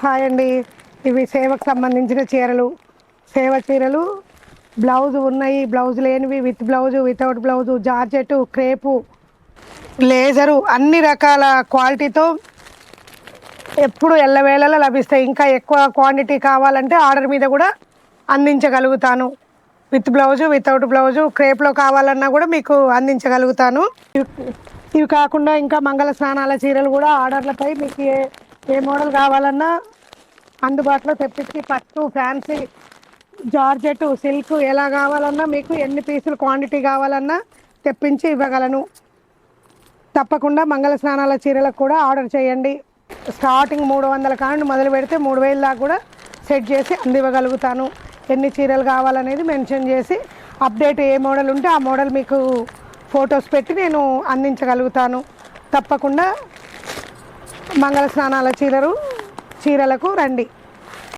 Hi అండి. ఇవి సేవకు సంబంధించిన చీరలు, సేవ చీరలు. బ్లౌజ్ ఉన్నాయి, బ్లౌజ్ లేనివి, with blouse, without blouse, georgette, crepe, laser, అన్ని రకాల క్వాలిటీతో ఎప్పుడు ఎల్లవేళలా లభిస్తాయి. ఇంకా ఎక్కువ క్వాంటిటీ కావాలంటే ఆర్డర్ మీద కూడా అందించగలుగుతాను. విత్ బ్లౌజు, వితౌట్ బ్లౌజు, క్రేప్లో కావాలన్నా కూడా మీకు అందించగలుగుతాను. ఇవి కాకుండా ఇంకా మంగళ స్నానాల చీరలు కూడా ఆర్డర్లపై మీకు ఏ మోడల్ కావాలన్నా అందుబాటులో తెప్పించి, పట్టు, ఫ్యాన్సీ, జార్జెట్, సిల్క్ ఎలా కావాలన్నా మీకు ఎన్ని పీసులు క్వాంటిటీ కావాలన్నా తెప్పించి ఇవ్వగలను. తప్పకుండా మంగళ స్నానాల చీరలకు కూడా ఆర్డర్ చేయండి. స్టార్టింగ్ 300 కాండి మొదలు పెడితే 3000 దాకా కూడా సెట్ చేసి అందివ్వగలుగుతాను. ఎన్ని చీరలు కావాలనేది మెన్షన్ చేసి అప్డేట్ ఏ మోడల్ ఉంటే ఆ మోడల్ మీకు ఫొటోస్ పెట్టి నేను అందించగలుగుతాను. తప్పకుండా మంగళ స్నానాల చీరలకు రండి.